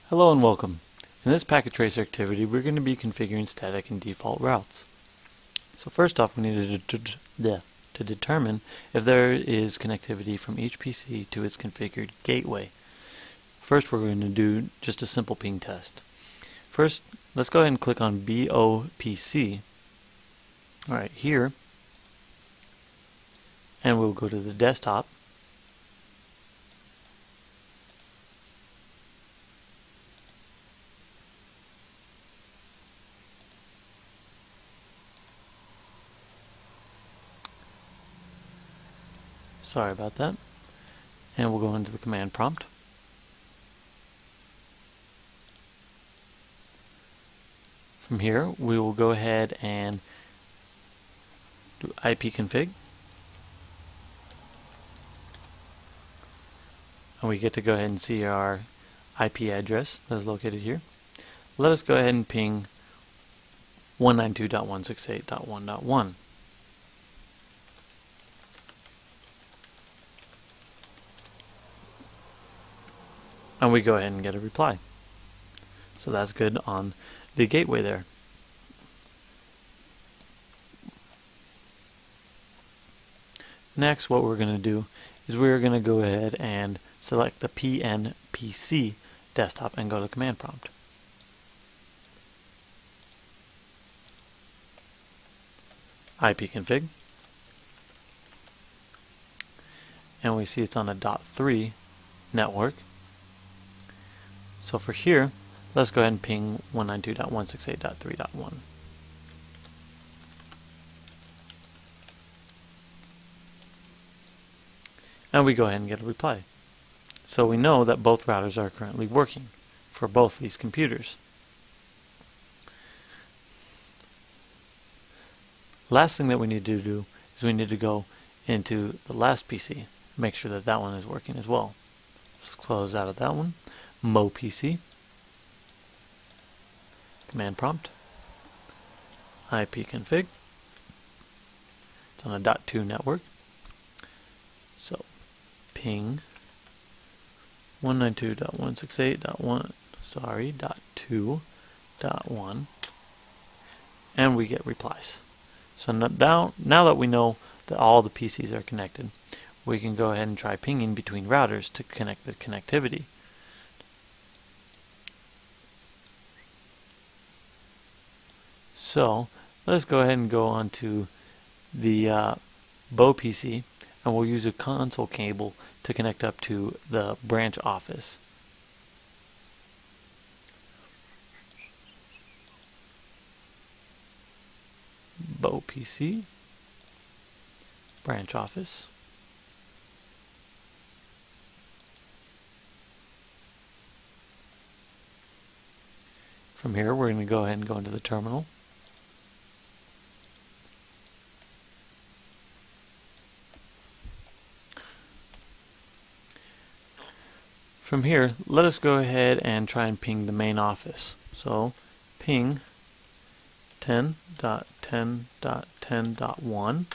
Hello and welcome. In this packet tracer activity, we're going to be configuring static and default routes. So first off, we need to determine if there is connectivity from each PC to its configured gateway. First, we're going to do just a simple ping test. First, let's go ahead and click on BOPC. Alright, here, and we'll go to the desktop. Sorry about that. And we'll go into the command prompt. From here, we will go ahead and do ipconfig. And we get to go ahead and see our IP address that is located here. Let us go ahead and ping 192.168.1.1. And we go ahead and get a reply. So that's good on the gateway there. Next, what we're going to do is we're going to go ahead and select the PNPC desktop and go to the command prompt. ipconfig. And we see it's on a .3 network. So for here, let's go ahead and ping 192.168.3.1. And we go ahead and get a reply. So we know that both routers are currently working for both these computers. Last thing that we need to do is we need to go into the last PC, make sure that that one is working as well. Let's close out of that one. MoPC, command prompt, ipconfig. It's on a .2 network. So ping 192.168.1.2.1, and we get replies. So now that we know that all the PCs are connected, we can go ahead and try pinging between routers to connect the connectivity. So let's go ahead and go on to the BOPC, and we'll use a console cable to connect up to the branch office. BOPC, branch office. From here, we're going to go ahead and go into the terminal. From here, let us go ahead and try and ping the main office. So ping 10.10.10.1,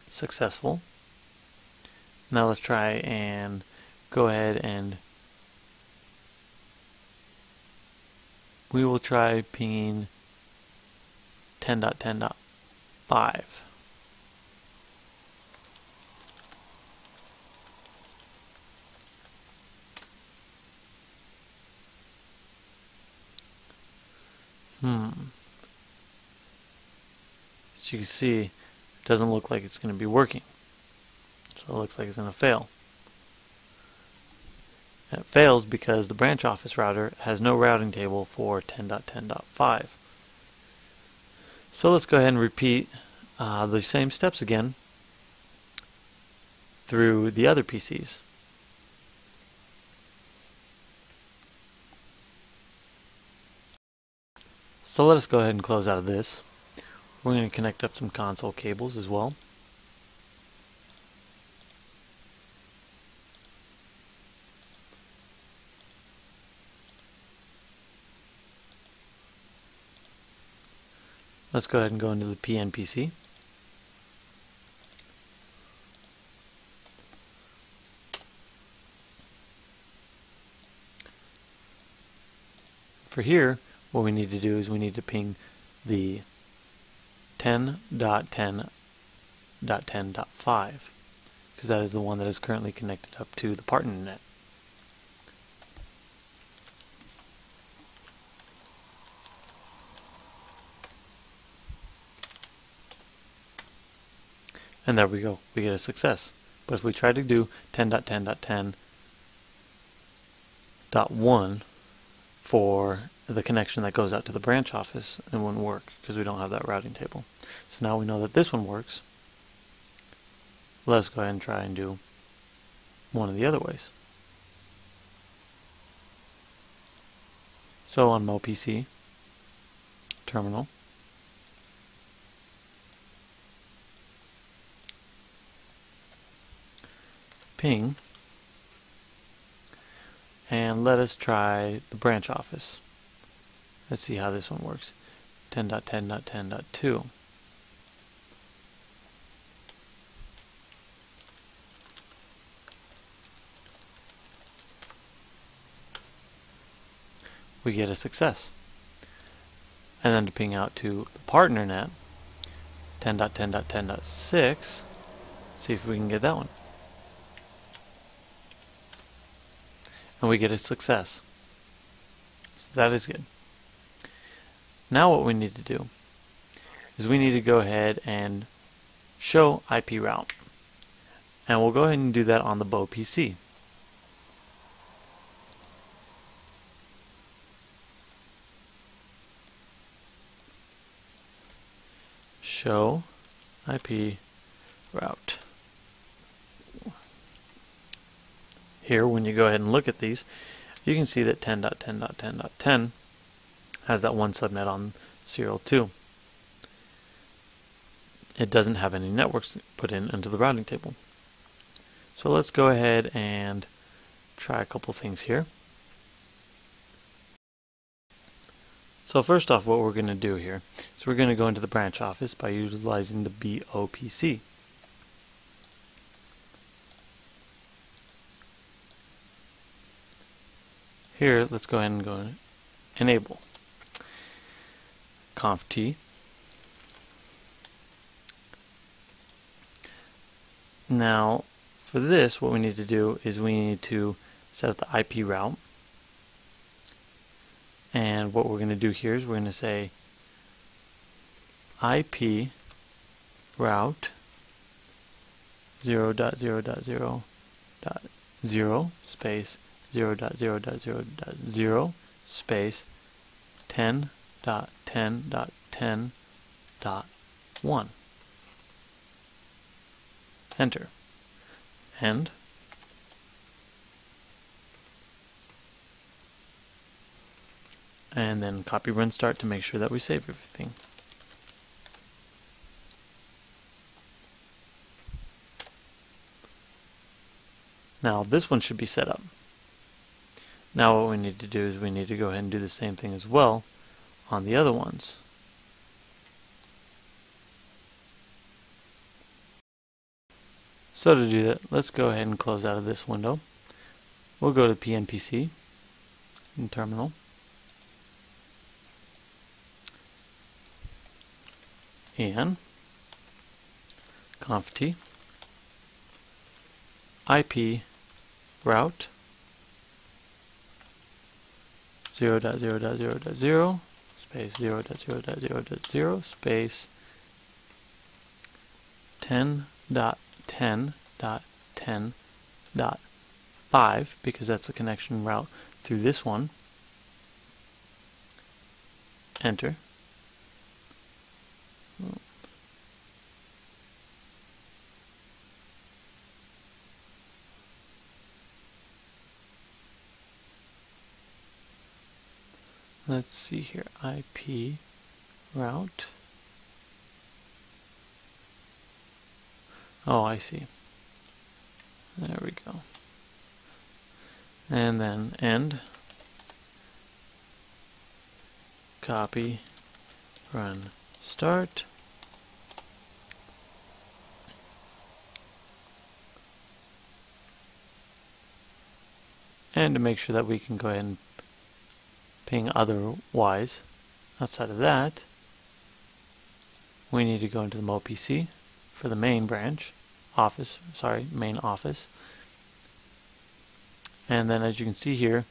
successful. Now let's try and go ahead and we will try pinging 10.10.5. As you can see, it doesn't look like it's going to be working. So it looks like it's going to fail. And it fails because the branch office router has no routing table for 10.10.5. So let's go ahead and repeat the same steps again through the other PCs. So let us go ahead and close out of this. We're going to connect up some console cables as well. Let's go ahead and go into the PNPC. for here, what we need to do is we need to ping the 10.10.10.5 because that is the one that is currently connected up to the partner net. And there we go, we get a success. But if we try to do 10.10.10.1 for the connection that goes out to the branch office, it wouldn't work because we don't have that routing table. So now we know that this one works. Let's go ahead and try and do one of the other ways. So on MoPC terminal, ping, and let us try the branch office. Let's see how this one works. 10.10.10.2. We get a success. And then to ping out to the partner net, 10.10.10.6, see if we can get that one. And we get a success. So that is good. Now what we need to do is we need to go ahead and show IP route. And we'll go ahead and do that on the BoPC. Show IP route. Here, when you go ahead and look at these, you can see that 10.10.10.10 has that one subnet on serial 2. It doesn't have any networks put into the routing table. So let's go ahead and try a couple things here. So first off, what we're going to do here is we're going to go into the branch office by utilizing the BoPC. Here, let's go ahead and go enable conft. Now, for this, what we need to do is we need to set up the IP route. And what we're going to do here is we're going to say IP route 0.0.0.0 space 0.0.0.0 space 10.10.10.1. Enter. And then copy run start to make sure that we save everything. Now this one should be set up. Now what we need to do is we need to go ahead and do the same thing as well on the other ones. So to do that, let's go ahead and close out of this window. We'll go to PNPC in terminal. And conft IP route 0.0.0.0 space 0.0.0.0 space 10.10.10.5 because that's the connection route through this one. Enter. Let's see here, IP route. Oh, I see. There we go. And then end. Copy, run, start. And to make sure that we can go ahead and ping otherwise. Outside of that, we need to go into the MoPC for the main main office. And then as you can see here,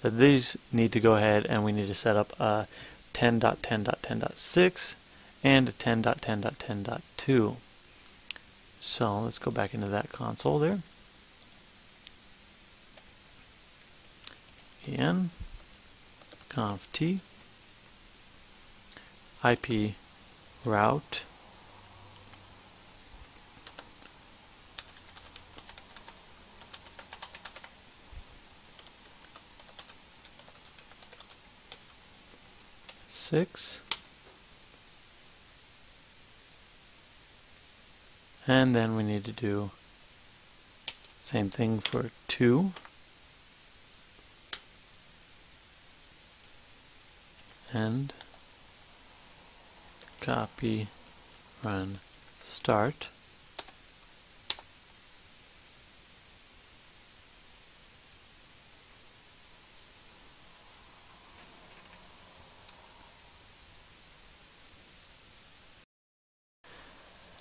that these need to go ahead and we need to set up a 10.10.10.6 and a 10.10.10.2. So let's go back into that console there. En conf t IP route six, and then we need to do same thing for 2, and copy run start.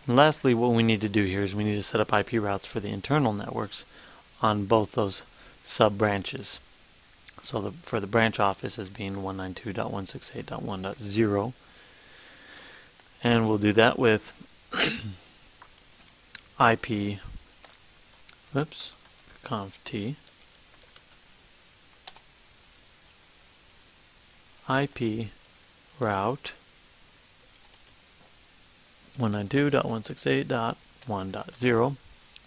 And lastly, what we need to do here is we need to set up IP routes for the internal networks on both those sub-branches. So for the branch office as being 192.168.1.0, and we'll do that with IP conf t IP route 192.168.1.0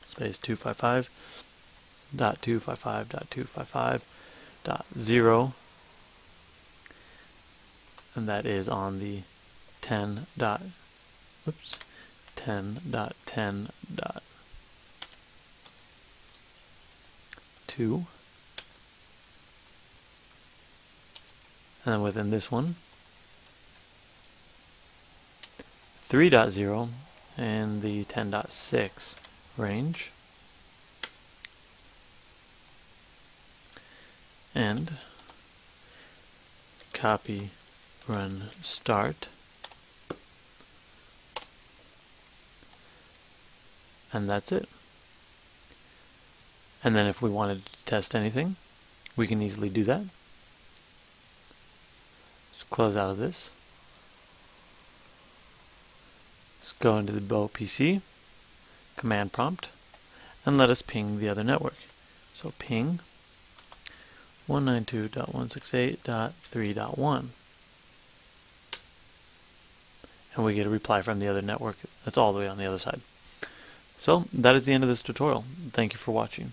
space 255.255.255.0, and that is on the 10.10.2, and then within this one 3.0 and the 10.6 range, and copy run start, and that's it. And then if we wanted to test anything, we can easily do that. Let's close out of this. Let's go into the MoPC command prompt and let us ping the other network. So ping 192.168.3.1, and we get a reply from the other network that's all the way on the other side. So that is the end of this tutorial. Thank you for watching.